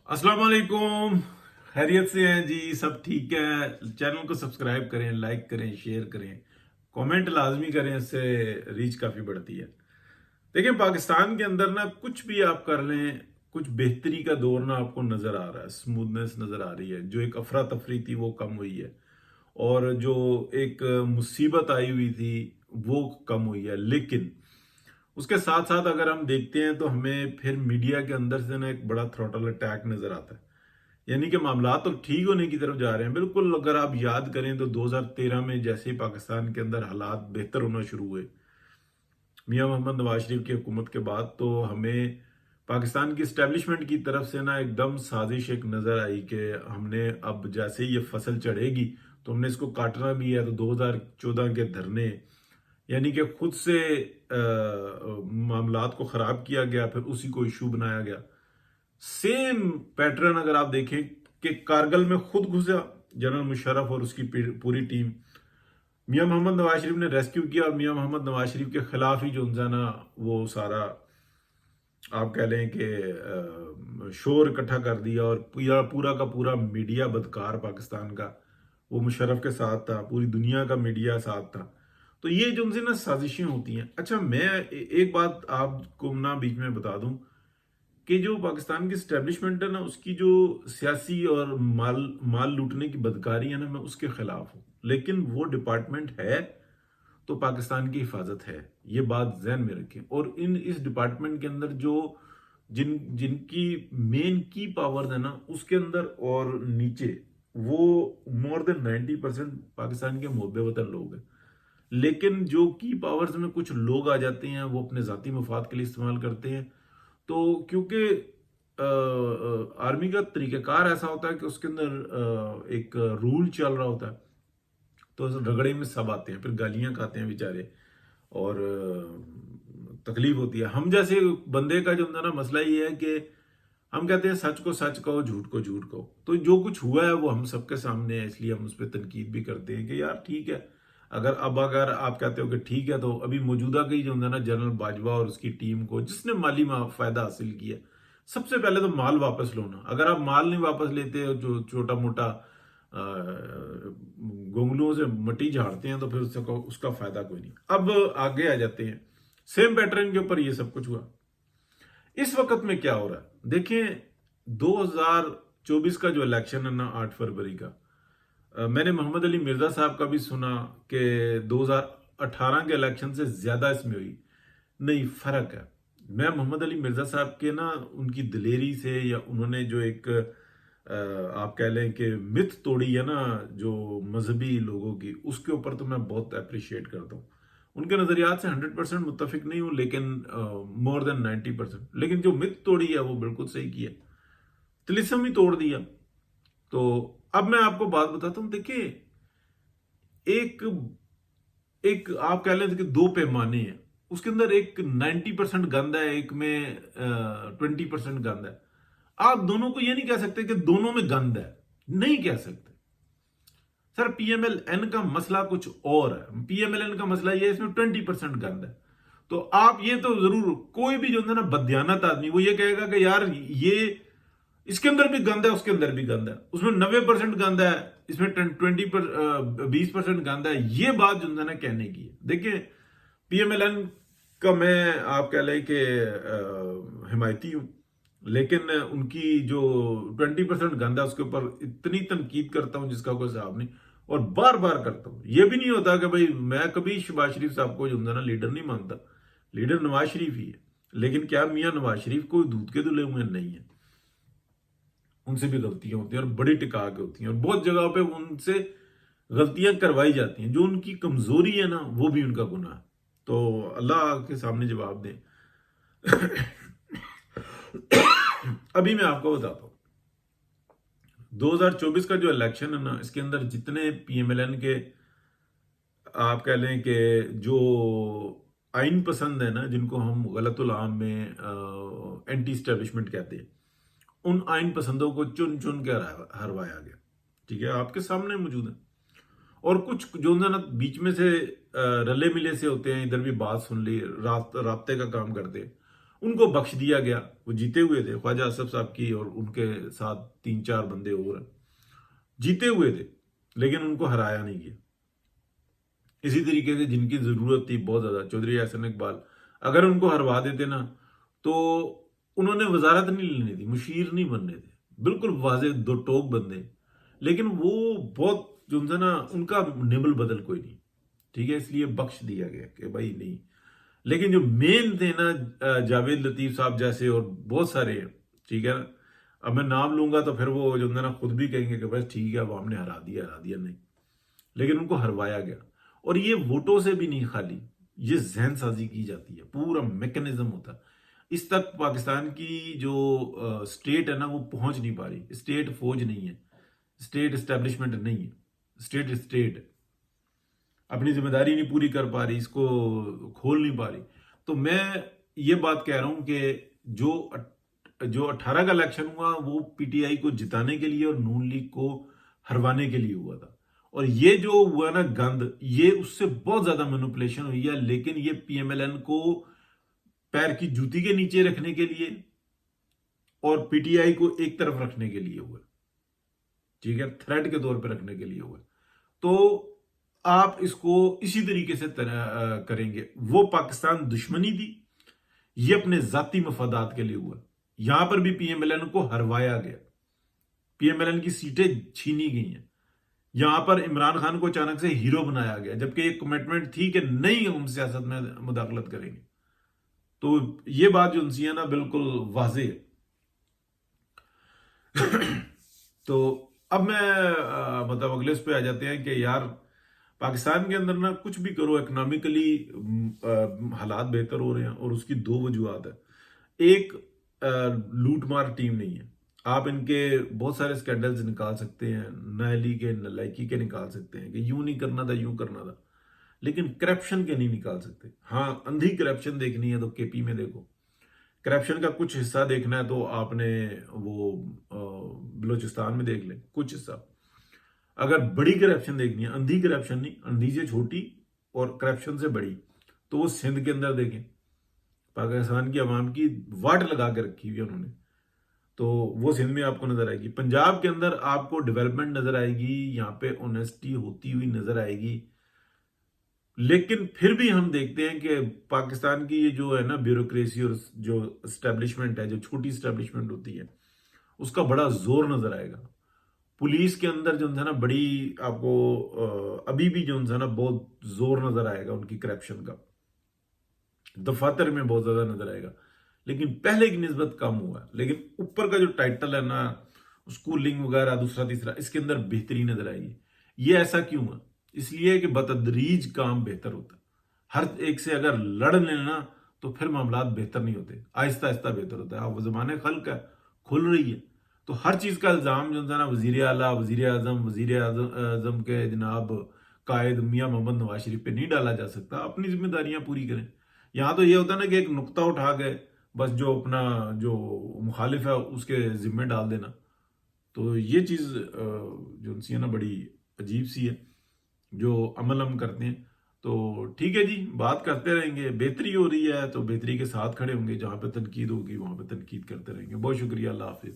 अस्सलाम वालेकुम। खैरियत से हैं जी? सब ठीक है? चैनल को सब्सक्राइब करें, लाइक करें, शेयर करें, कमेंट लाजमी करें, इससे रीच काफ़ी बढ़ती है। देखिए, पाकिस्तान के अंदर ना कुछ भी आप कर लें, कुछ बेहतरी का दौर ना आपको नज़र आ रहा है, स्मूथनेस नज़र आ रही है। जो एक अफरा तफरी थी वो कम हुई है, और जो एक मुसीबत आई हुई थी वो कम हुई है। लेकिन उसके साथ साथ अगर हम देखते हैं तो हमें फिर मीडिया के अंदर से ना एक बड़ा थ्रॉटल अटैक नज़र आता है। यानी कि मामला तो ठीक होने की तरफ जा रहे हैं बिल्कुल। अगर आप याद करें तो 2013 में जैसे ही पाकिस्तान के अंदर हालात बेहतर होना शुरू हुए मियां मोहम्मद नवाज शरीफ की हुकूमत के बाद, तो हमें पाकिस्तान की इस्टेब्लिशमेंट की तरफ से ना एकदम साजिश एक नज़र आई कि हमने अब जैसे ही ये फसल चढ़ेगी तो हमने इसको काटना भी है। तो 2014 के धरने, यानी कि खुद से मामलात को ख़राब किया गया, फिर उसी को इशू बनाया गया। सेम पैटर्न अगर आप देखें कि कारगिल में खुद घुसा जनरल मुशर्रफ और उसकी पूरी टीम, मियां मोहम्मद नवाज शरीफ ने रेस्क्यू किया, और मियां मोहम्मद नवाज शरीफ के खिलाफ ही जो है ना वो सारा आप कह लें कि शोर इकट्ठा कर दिया, और पूरा पूरा का पूरा मीडिया बदकार पाकिस्तान का वो मुशर्रफ के साथ था, पूरी दुनिया का मीडिया साथ था। तो ये जो उनसे ना साजिशें होती हैं। अच्छा, मैं एक बात आपको ना बीच में बता दूं कि जो पाकिस्तान की स्टैब्लिशमेंट है ना, उसकी जो सियासी और माल माल लूटने की बदकारी है ना, मैं उसके खिलाफ हूं। लेकिन वो डिपार्टमेंट है तो पाकिस्तान की हिफाजत है, ये बात जहन में रखें। और इस डिपार्टमेंट के अंदर जो जिनकी मेन की पावर्स है ना, उसके अंदर और नीचे वो मोर देन 90% पाकिस्तान के मुहब्बे वतन लोग हैं। लेकिन जो की पावर्स में कुछ लोग आ जाते हैं, वो अपने जाती मफाद के लिए इस्तेमाल करते हैं। तो क्योंकि आर्मी का तरीकाकार ऐसा होता है कि उसके अंदर एक रूल चल रहा होता है, तो रगड़े में सब आते हैं, फिर गालियां खाते हैं बेचारे, और तकलीफ होती है। हम जैसे बंदे का जो ना मसला ये है कि हम कहते हैं सच को सच कहो, झूठ को झूठ कहो। तो जो कुछ हुआ है वो हम सबके सामने है, इसलिए हम उस पर तनकीद भी करते हैं कि यार ठीक है। अगर आप कहते हो कि ठीक है, तो अभी मौजूदा की जो है ना जनरल बाजवा और उसकी टीम को जिसने माली फायदा हासिल किया, सबसे पहले तो माल वापस लो ना। अगर आप माल नहीं वापस लेते हो, जो छोटा मोटा गोंगलुओं से मट्टी झाड़ते हैं, तो फिर उसका फायदा कोई नहीं। अब आगे आ जाते हैं, सेम पैटर्न के ऊपर ये सब कुछ हुआ। इस वक्त में क्या हो रहा है देखें, 2024 का जो इलेक्शन है ना, 8 फरवरी का, मैंने मोहम्मद अली मिर्जा साहब का भी सुना कि 2018 के इलेक्शन से ज्यादा इसमें हुई। नहीं, फर्क है। मैं मोहम्मद अली मिर्जा साहब के ना उनकी दिलेरी से, या उन्होंने जो एक आप कह लें कि मिथ तोड़ी है ना जो मजहबी लोगों की, उसके ऊपर तो मैं बहुत अप्रिशिएट करता हूँ। उनके नजरियात से 100% मुत्तफिक नहीं हूं, लेकिन मोर देन 90%। लेकिन जो मिथ तोड़ी है वो बिल्कुल सही किया, तिलिस्म ही तोड़ दिया। तो अब मैं आपको बात बताता हूं। देखिए, एक एक आप कह लें कि दो पैमाने हैं, उसके अंदर एक 90% गंद है, एक में 20% गंद है। आप दोनों को ये नहीं कह सकते कि दोनों में गंद है, नहीं कह सकते। सर, पीएमएलएन का मसला कुछ और है। पीएमएलएन का मसला ये है, इसमें 20% गंद है। तो आप ये तो जरूर, कोई भी जो है ना बदयानत आदमी, वो ये कहेगा कि यार ये इसके अंदर भी गंद है, उसके अंदर भी गंद है, उसमें 90% गंद है, इसमें 20% गंद है। ये बात जो है ना कहने की है। देखिए, पीएमएलएन का मैं आप कह लें कि हिमायती हूं, लेकिन उनकी जो 20% गंद है उसके ऊपर इतनी तनकीद करता हूं जिसका कोई हिसाब नहीं, और बार बार करता हूं। यह भी नहीं होता कि भाई मैं कभी शहबाज शरीफ साहब को जो है ना लीडर नहीं मानता। लीडर नवाज शरीफ ही है। लेकिन क्या मियां नवाज शरीफ कोई दूध के धुले हुए नहीं है, उनसे भी गलतियां होती हैं, और बड़ी टिका के होती हैं, और बहुत जगह पे उनसे गलतियां करवाई जाती हैं। जो उनकी कमजोरी है ना, वो भी उनका गुनाह है। तो अल्लाह के सामने जवाब दें। अभी मैं आपको बताता हूं, 2024 का जो इलेक्शन है ना, इसके अंदर जितने पीएमएलएन के आप कह लें कि जो आइन पसंद है ना, जिनको हम गलतुल आम में एंटी स्टैब्लिशमेंट कहते हैं, उन आइन पसंदों को चुन चुन के हरवाया गया। ठीक है, आपके सामने मौजूद है। और कुछ जो ना बीच में से रले मिले से होते हैं, इधर भी बात सुन ली, रास्ते का काम करते हैं, ان کو بخش دیا گیا، وہ جیتے ہوئے تھے، خواجہ اسف صاحب کی اور ان کے ساتھ 3-4 بندے اور جیتے ہوئے تھے، لیکن ان کو ہرایا نہیں گیا۔ اسی طریقے سے جن کی ضرورت تھی بہت زیادہ، چودھری احسن اقبال، اگر ان کو ہروا دیتے نا تو انہوں نے وزارت نہیں لینی تھی، مشیر نہیں بننے تھے، بالکل واضح دو ٹوک بندے، لیکن وہ بہت جو ہے نا ان کا نبل بدل کوئی نہیں، ٹھیک ہے، اس لیے بخش دیا گیا کہ بھائی نہیں۔ لیکن جو مین تھے نا جاوید لطیف صاحب جیسے اور بہت سارے ہیں، ٹھیک ہے نا، اب میں نام لوں گا تو پھر وہ جو ہے نا خود بھی کہیں گے کہ بس ٹھیک ہے وہ ہم نے ہرا دیا نہیں، لیکن ان کو ہروایا گیا۔ اور یہ ووٹوں سے بھی نہیں خالی، یہ ذہن سازی کی جاتی ہے، پورا میکنزم ہوتا ہے۔ اس تک پاکستان کی جو اسٹیٹ ہے نا وہ پہنچ نہیں پا رہی، اسٹیٹ فوج نہیں ہے، اسٹیٹ اسٹیبلشمنٹ نہیں ہے، اسٹیٹ اپنی ذمہ داری نہیں پوری کر پا رہی، اس کو کھول نہیں پا رہی۔ تو میں یہ بات کہہ رہا ہوں کہ جو 18 کا الیکشن ہوا وہ پی ٹی آئی کو جتانے کے لیے اور نون لیگ کو ہروانے کے لیے ہوا تھا، اور یہ جو ہوا نا گند، یہ اس سے بہت زیادہ مینوپولیشن ہوئی ہے، لیکن یہ پی ایم ایل این کو پیر کی جوتی کے نیچے رکھنے کے لیے اور پی ٹی آئی کو ایک طرف رکھنے کے لیے ہوا، ٹھیک ہے، تھریٹ کے طور پہ رکھنے کے لیے ہوا۔ تو آپ اس کو اسی طریقے سے کریں گے، وہ پاکستان دشمنی تھی، یہ اپنے ذاتی مفادات کے لیے ہوا۔ یہاں پر بھی پی ایم ایل این کو ہروایا گیا، پی ایم ایل این کی سیٹیں چھینی گئی ہیں، یہاں پر عمران خان کو اچانک سے ہیرو بنایا گیا، جبکہ ایک کمٹمنٹ تھی کہ نہیں ہم سیاست میں مداخلت کریں گے۔ تو یہ بات جو انسی ہے نا بالکل واضح ہے۔ تو اب میں مطلب اگلے اس پہ آ جاتے ہیں کہ یار پاکستان کے اندر نا کچھ بھی کرو، اکنامکلی حالات بہتر ہو رہے ہیں، اور اس کی دو وجوہات ہیں۔ ایک، لوٹ مار ٹیم نہیں ہے، آپ ان کے بہت سارے سکینڈلز نکال سکتے ہیں، نااہلی کے نالائکی کے نکال سکتے ہیں کہ یوں نہیں کرنا تھا یوں کرنا تھا، لیکن کرپشن کے نہیں نکال سکتے۔ ہاں اندھی کرپشن دیکھنی ہے تو کے پی میں دیکھو، کرپشن کا کچھ حصہ دیکھنا ہے تو آپ نے وہ بلوچستان میں دیکھ لیں کچھ حصہ۔ اگر بڑی کرپشن دیکھنی ہے، اندھی کرپشن نہیں، اندھی سے چھوٹی اور کرپشن سے بڑی، تو وہ سندھ کے اندر دیکھیں، پاکستان کی عوام کی واٹ لگا کے رکھی ہوئی انہوں نے، تو وہ سندھ میں آپ کو نظر آئے گی۔ پنجاب کے اندر آپ کو ڈیولپمنٹ نظر آئے گی، یہاں پہ اونیسٹی ہوتی ہوئی نظر آئے گی۔ لیکن پھر بھی ہم دیکھتے ہیں کہ پاکستان کی یہ جو ہے نا بیوروکریسی اور جو اسٹیبلشمنٹ ہے، جو چھوٹی اسٹیبلشمنٹ ہوتی ہے، اس کا بڑا زور نظر آئے گا۔ پولیس کے اندر جو ہے نا بڑی آپ کو ابھی بھی جو ہے نا بہت زور نظر آئے گا ان کی کرپشن کا، دفاتر میں بہت زیادہ نظر آئے گا، لیکن پہلے کی نسبت کم ہوا ہے۔ لیکن اوپر کا جو ٹائٹل ہے نا، اسکولنگ وغیرہ دوسرا تیسرا، اس کے اندر بہتری نظر آئے گی۔ یہ ایسا کیوں ہے؟ اس لیے کہ بتدریج کام بہتر ہوتا ہے، ہر ایک سے اگر لڑ لینا تو پھر معاملات بہتر نہیں ہوتے، آہستہ آہستہ بہتر ہوتا ہے۔ اب زمانے خلق ہے، کھل رہی ہے، تو ہر چیز کا الزام جو ہے نا وزیر اعلیٰ، وزیر اعظم کے جناب قائد میاں محمد نواز شریف پہ نہیں ڈالا جا سکتا۔ اپنی ذمہ داریاں پوری کریں۔ یہاں تو یہ ہوتا ہے نا کہ ایک نقطہ اٹھا گئے، بس جو اپنا جو مخالف ہے اس کے ذمہ ڈال دینا، تو یہ چیز جو ان سی ہے نا بڑی عجیب سی ہے جو عمل ہم کرتے ہیں۔ تو ٹھیک ہے جی، بات کرتے رہیں گے، بہتری ہو رہی ہے تو بہتری کے ساتھ کھڑے ہوں گے، جہاں پہ تنقید ہوگی وہاں پہ تنقید کرتے رہیں گے۔ بہت شکریہ، اللہ حافظ۔